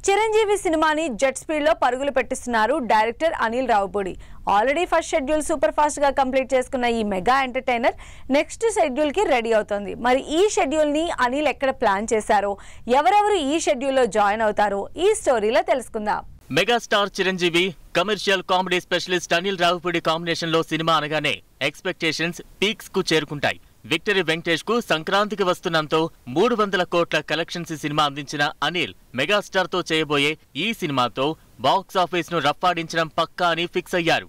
చిరంజీవి సినిమాని jet speed లో పరుగులు పెట్టిస్తున్నారు director Anil Ravipudi. Already first schedule super fast గా కంప్లీట్ చేసుకున్న ఈ మెగా ఎంటర్టైనర్ నెక్స్ట్ షెడ్యూల్ కి రెడీ అవుతోంది. మరి ఈ షెడ్యూల్ ని అనిల్ ఎక్కడ ప్లాన్ చేశారో, ఎవరెవరు ఈ షెడ్యూల్ లో జాయిన్ అవుతారో ఈ స్టోరీలో తెలుసుకుందాం. Megastar Chiranjeevi, commercial comedy specialist Anil Ravipudi combination లో సినిమా అనగానే ఎక్స్పెక్టేషన్స్ పీక్స్ కు చేరుకుంటాయి. విక్టరీ వెంకటేష్ కు సంక్రాంతికి వస్తున్నంతో 300 కోట్ల కలెక్షన్స్ సినిమా అందించిన అనిల్ మెగాస్టార్ తో చేయబోయే ఈ సినిమాతో బాక్స్ ఆఫీస్ ను రఫ్ఫాడించడం పక్కా అని ఫిక్స్ అయ్యారు.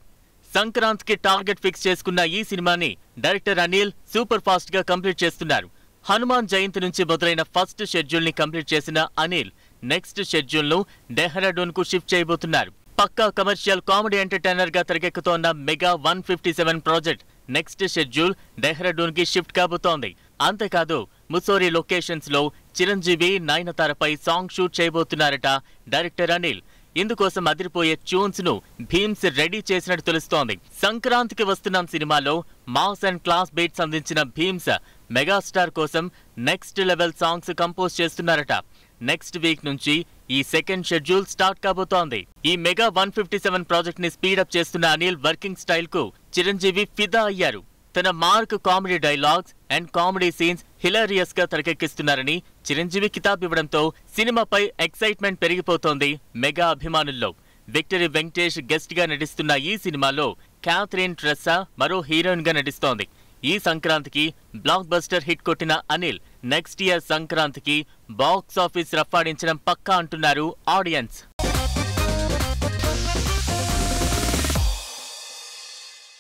సంక్రాంతికి టార్గెట్ ఫిక్స్ చేసుకున్న ఈ సినిమాని డైరెక్టర్ అనిల్ సూపర్ ఫాస్ట్ గా కంప్లీట్ చేస్తున్నారు. హనుమాన్ జయంతి నుంచి మొదలైన ఫస్ట్ షెడ్యూల్ ని కంప్లీట్ చేసిన అనిల్ నెక్స్ట్ షెడ్యూల్ ను డెహ్రాడూన్ కు షిఫ్ట్ చేయబోతున్నారు. పక్కా కమర్షియల్ కామెడీ ఎంటర్టైనర్ గా తెరకెక్కుతోన్న mega 157 project next schedule Dehradun కి షిఫ్ట్ కాబోతోంది. అంతేకాదు ముసోరీ లొకేషన్స్ లో చిరంజీవి, నయనతారపై సాంగ్ షూట్ చేయబోతున్నారట డైరెక్టర్ అనిల్. ఇందుకోసం అదిరిపోయే ట్యూన్స్ ను భీమ్స్ రెడీ చేసినట్టు తెలుస్తోంది. సంక్రాంతికి వస్తున్న సినిమాలో మాస్ అండ్ క్లాస్ బీట్స్ అందించిన భీమ్స్ మెగాస్టార్ కోసం నెక్స్ట్ లెవెల్ సాంగ్స్ కంపోజ్ చేస్తున్నారట. నెక్స్ట్ వీక్ నుంచి ఈ సెకండ్ షెడ్యూల్ స్టార్ట్ కాబోతోంది. ఈ మెగా 157 ప్రాజెక్ట్ ని స్పీడప్ చేస్తున్న అనిల్ వర్కింగ్ స్టైల్ కు చిరంజీవి ఫిదా అయ్యారు. తన mark comedy dialogues and comedy scenes hilarious గా తెరకెక్కిస్తున్నారని చిరంజీవి కితాబ్ ఇవ్వడంతో సినిమాపై ఎక్సైట్మెంట్ పెరిగిపోతోంది మెగా అభిమానుల్లో. విక్టరీ వెంకటేష్ గెస్ట్ గా నటిస్తున్న ఈ సినిమాలో క్యాథరిన్ ట్రెస్సా మరో హీరోయిన్ గా నటిస్తోంది. ఈ సంక్రాంతికి బ్లాక్ బస్టర్ హిట్ కొట్టిన అనిల్ నెక్స్ట్ ఇయర్ సంక్రాంతికి బాక్స్ ఆఫీస్ రఫ్ఫాడించడం పక్కా అంటున్నారు ఆడియన్స్.